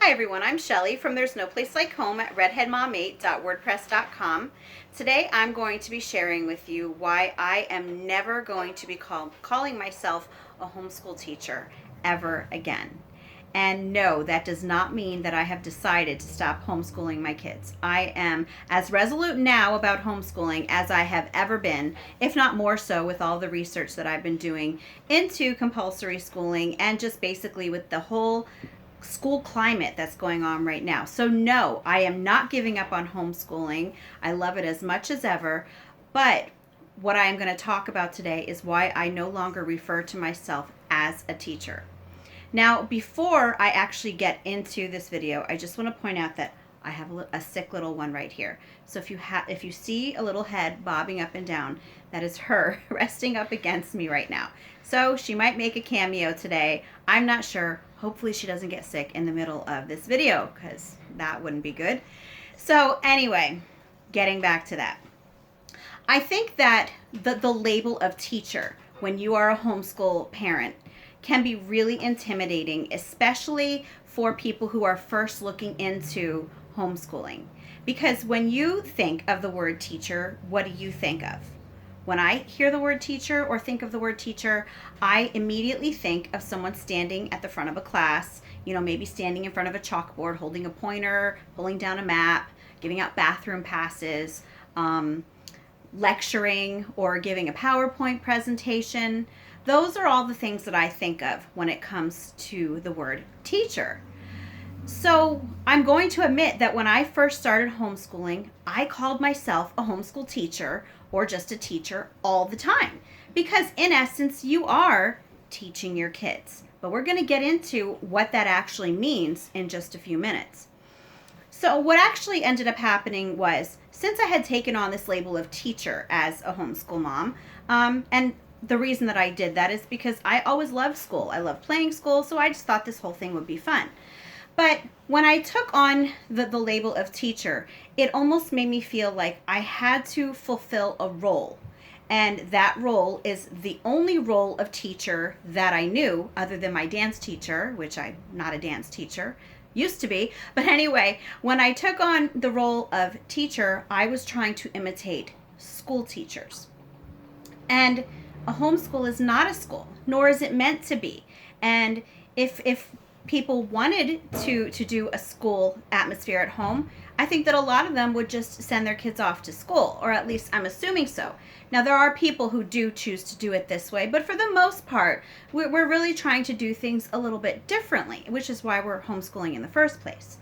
Hi everyone, I'm Shelly from There's No Place Like Home at redheadmom8.wordpress.com. Today I'm going to be sharing with you why I am never going to be calling myself a homeschool teacher ever again. And no, that does not mean that I have decided to stop homeschooling my kids. I am as resolute now about homeschooling as I have ever been, if not more so with all the research that I've been doing into compulsory schooling and just basically with the whole school climate that's going on right now. So no, I am not giving up on homeschooling. I love it as much as ever, but what I am going to talk about today is why I no longer refer to myself as a teacher. Now, before I actually get into this video, I just want to point out that I have a sick little one right here. So if you see a little head bobbing up and down, that is her resting up against me right now. So she might make a cameo today. I'm not sure. Hopefully she doesn't get sick in the middle of this video because that wouldn't be good. So anyway, getting back to that. I think that the label of teacher when you are a homeschool parent can be really intimidating, especially for people who are first looking into homeschooling. Because when you think of the word teacher, what do you think of? When I hear the word teacher or think of the word teacher, I immediately think of someone standing at the front of a class, maybe standing in front of a chalkboard, holding a pointer, pulling down a map, giving out bathroom passes, lecturing or giving a PowerPoint presentation. Those are all the things that I think of when it comes to the word teacher. So I'm going to admit that when I first started homeschooling, I called myself a homeschool teacher or just a teacher all the time because in essence you are teaching your kids. But we're going to get into what that actually means in just a few minutes. So what actually ended up happening was, since I had taken on this label of teacher as a homeschool mom, and the reason that I did that is because I always loved school. I loved playing school, so I just thought this whole thing would be fun. But when I took on the label of teacher, it almost made me feel like I had to fulfill a role. And that role is the only role of teacher that I knew other than my dance teacher, which I'm not a dance teacher, used to be. But anyway, when I took on the role of teacher, I was trying to imitate school teachers. And a homeschool is not a school, nor is it meant to be. And if people wanted to do a school atmosphere at home, I think that a lot of them would just send their kids off to school, or at least I'm assuming so. Now, there are people who do choose to do it this way, but for the most part, we're really trying to do things a little bit differently, which is why we're homeschooling in the first place.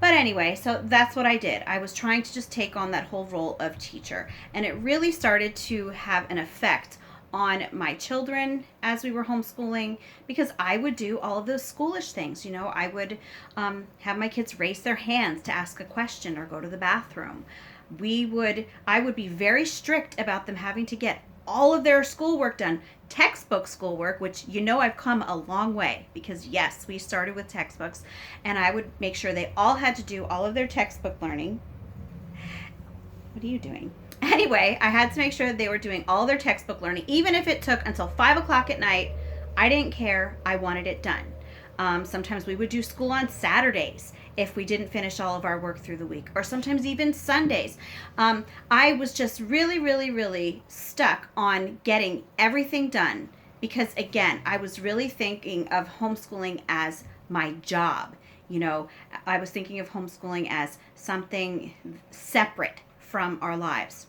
But anyway, so that's what I did. I was trying to just take on that whole role of teacher, and it really started to have an effect on my children as we were homeschooling, because I would do all of those schoolish things. I would have my kids raise their hands to ask a question or go to the bathroom. I would be very strict about them having to get all of their schoolwork done, textbook schoolwork, which I've come a long way, because yes, we started with textbooks, and I would make sure they all had to do all of their textbook learning. What are you doing? Anyway, I had to make sure that they were doing all their textbook learning, even if it took until 5 o'clock at night. I didn't care. I wanted it done. Sometimes we would do school on Saturdays if we didn't finish all of our work through the week, or sometimes even Sundays. I was just really, really, really stuck on getting everything done because, again, I was really thinking of homeschooling as my job. I was thinking of homeschooling as something separate from our lives.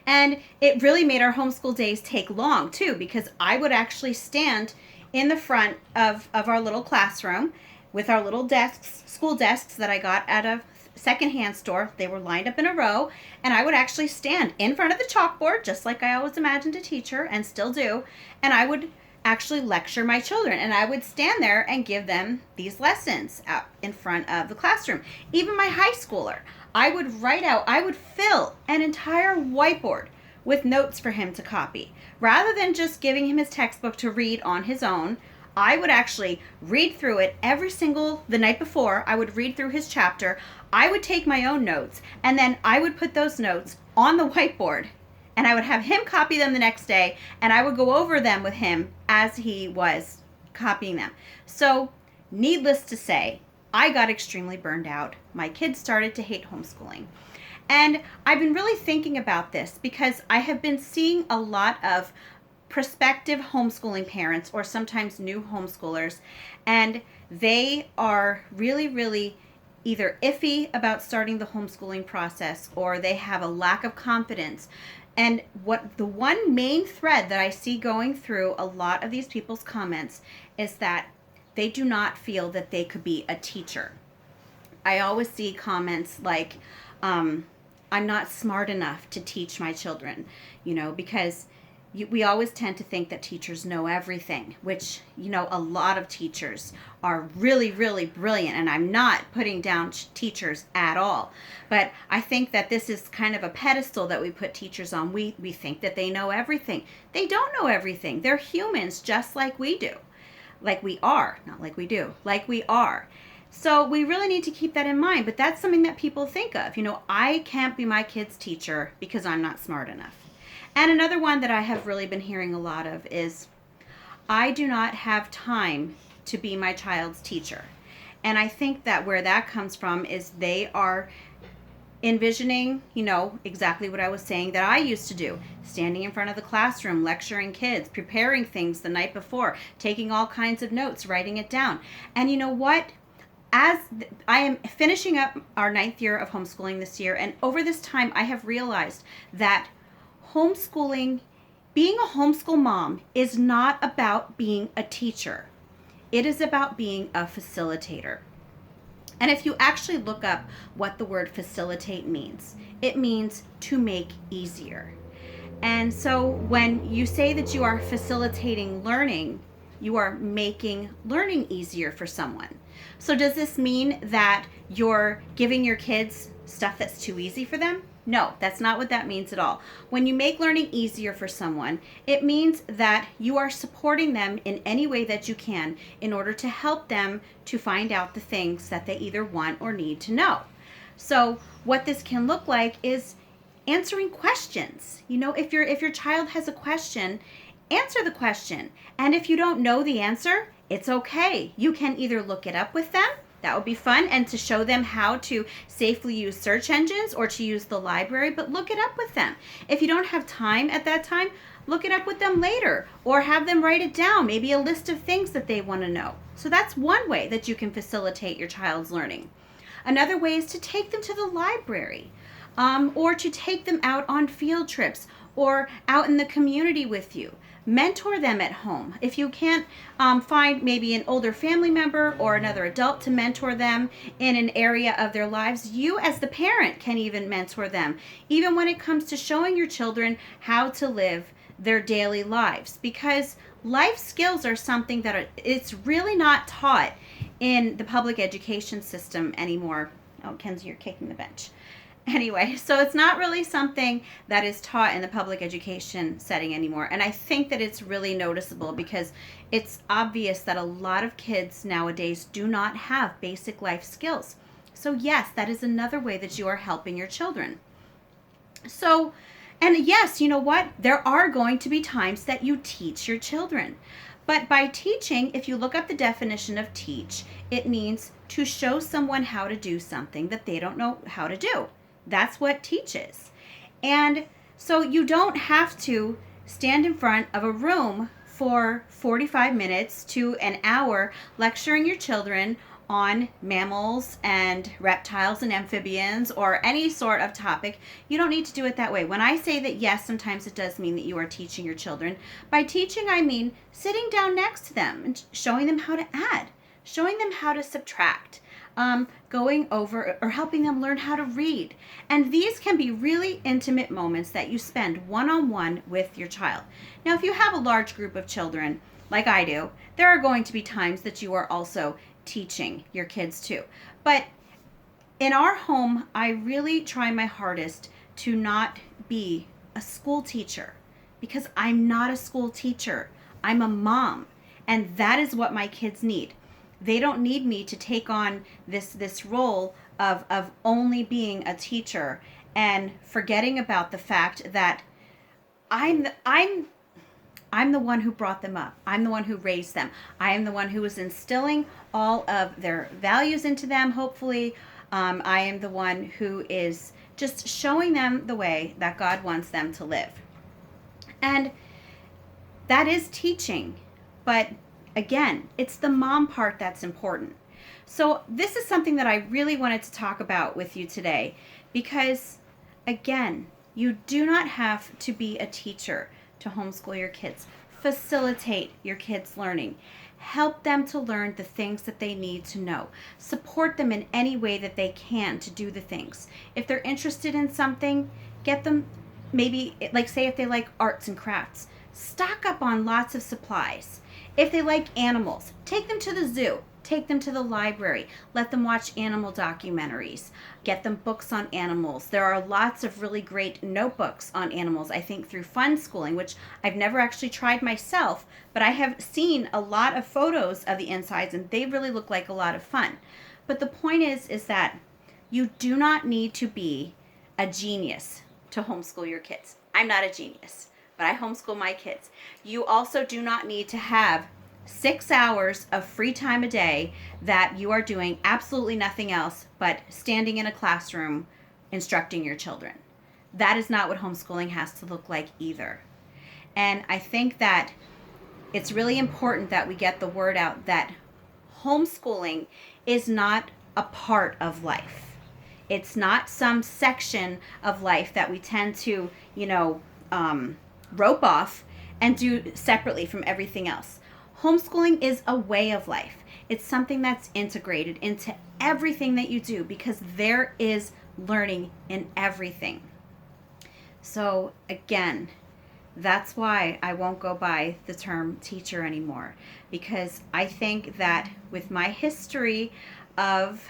And it really made our homeschool days take long too, because I would actually stand in the front of our little classroom with our little desks, school desks that I got at a secondhand store. They were lined up in a row, and I would actually stand in front of the chalkboard, just like I always imagined a teacher and still do, and I would actually lecture my children, and I would stand there and give them these lessons out in front of the classroom. Even my high schooler, I would fill an entire whiteboard with notes for him to copy. Rather than just giving him his textbook to read on his own, I would actually read through it the night before. I would read through his chapter. I would take my own notes, and then I would put those notes on the whiteboard, and I would have him copy them the next day, and I would go over them with him as he was copying them. So, needless to say, I got extremely burned out. My kids started to hate homeschooling. And I've been really thinking about this because I have been seeing a lot of prospective homeschooling parents or sometimes new homeschoolers, and they are really, really either iffy about starting the homeschooling process or they have a lack of confidence. And what the one main thread that I see going through a lot of these people's comments is that they do not feel that they could be a teacher. I always see comments like, I'm not smart enough to teach my children, because we always tend to think that teachers know everything, which, a lot of teachers are really, really brilliant. And I'm not putting down teachers at all. But I think that this is kind of a pedestal that we put teachers on. We think that they know everything. They don't know everything. They're humans just like we do. Like we are, not like we do, like we are. So we really need to keep that in mind. But that's something that people think of. I can't be my kid's teacher because I'm not smart enough. And another one that I have really been hearing a lot of is, I do not have time to be my child's teacher. And I think that where that comes from is they are envisioning, exactly what I was saying that I used to do. Standing in front of the classroom, lecturing kids, preparing things the night before, taking all kinds of notes, writing it down. And you know what? As I am finishing up our 9th year of homeschooling this year, and over this time I have realized that homeschooling, being a homeschool mom, is not about being a teacher. It is about being a facilitator. And if you actually look up what the word facilitate means, it means to make easier. And so when you say that you are facilitating learning, you are making learning easier for someone. So does this mean that you're giving your kids stuff that's too easy for them? No, that's not what that means at all. When you make learning easier for someone, it means that you are supporting them in any way that you can in order to help them to find out the things that they either want or need to know. So what this can look like is answering questions. If your child has a question, answer the question. And if you don't know the answer, it's okay. You can either look it up with them. That would be fun, and to show them how to safely use search engines or to use the library, but look it up with them. If you don't have time at that time, look it up with them later, or have them write it down, maybe a list of things that they want to know. So that's one way that you can facilitate your child's learning. Another way is to take them to the library, or to take them out on field trips or out in the community with you. Mentor them at home. If you can't find maybe an older family member or another adult to mentor them in an area of their lives, you as the parent can even mentor them, even when it comes to showing your children how to live their daily lives. Because life skills are something that it's really not taught in the public education system anymore. Oh, Kenzie, you're kicking the bench. Anyway, so it's not really something that is taught in the public education setting anymore. And I think that it's really noticeable because it's obvious that a lot of kids nowadays do not have basic life skills. So yes, that is another way that you are helping your children. So, and yes, you know what? There are going to be times that you teach your children. But by teaching, if you look up the definition of teach, it means to show someone how to do something that they don't know how to do. That's what teach is. And so you don't have to stand in front of a room for 45 minutes to an hour lecturing your children on mammals and reptiles and amphibians or any sort of topic. You don't need to do it that way. When I say that, yes, sometimes it does mean that you are teaching your children. By teaching, I mean sitting down next to them and showing them how to add, showing them how to subtract, going over or helping them learn how to read. And these can be really intimate moments that you spend one-on-one with your child. Now, if you have a large group of children, like I do, there are going to be times that you are also teaching your kids too. But in our home, I really try my hardest to not be a school teacher because I'm not a school teacher. I'm a mom, and that is what my kids need. They don't need me to take on this role of only being a teacher and forgetting about the fact that I'm I'm the one who brought them up. I'm the one who raised them. I am the one who is instilling all of their values into them, hopefully. I am the one who is just showing them the way that God wants them to live. And that is teaching. But again, it's the mom part that's important. So this is something that I really wanted to talk about with you today because, again, you do not have to be a teacher to homeschool your kids. Facilitate your kids' learning. Help them to learn the things that they need to know. Support them in any way that they can to do the things. If they're interested in something, get them, maybe, like say if they like arts and crafts, stock up on lots of supplies. If they like animals, take them to the zoo. Take them to the library. Let them watch animal documentaries. Get them books on animals. There are lots of really great notebooks on animals, I think through Funschooling, which I've never actually tried myself, but I have seen a lot of photos of the insides and they really look like a lot of fun. But the point is that you do not need to be a genius to homeschool your kids. I'm not a genius, but I homeschool my kids. You also do not need to have 6 hours of free time a day that you are doing absolutely nothing else but standing in a classroom instructing your children. That is not what homeschooling has to look like either. And I think that it's really important that we get the word out that homeschooling is not a part of life. It's not some section of life that we tend to, rope off and do separately from everything else. Homeschooling is a way of life. It's something that's integrated into everything that you do because there is learning in everything. So again, that's why I won't go by the term teacher anymore, because I think that with my history of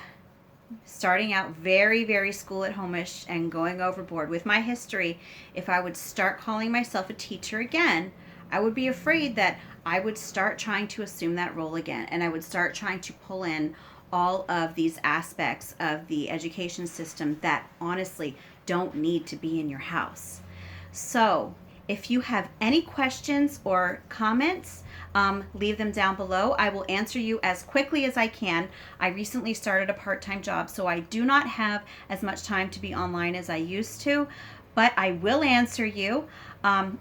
starting out very, very school at home-ish and going overboard with my history, if I would start calling myself a teacher again, I would be afraid that I would start trying to assume that role again, and I would start trying to pull in all of these aspects of the education system that honestly don't need to be in your house. So if you have any questions or comments, leave them down below. I will answer you as quickly as I can. I recently started a part-time job, so I do not have as much time to be online as I used to, but I will answer you.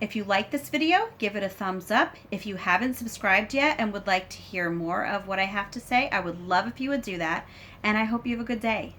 If you like this video, give it a thumbs up. If you haven't subscribed yet and would like to hear more of what I have to say, I would love if you would do that. And I hope you have a good day.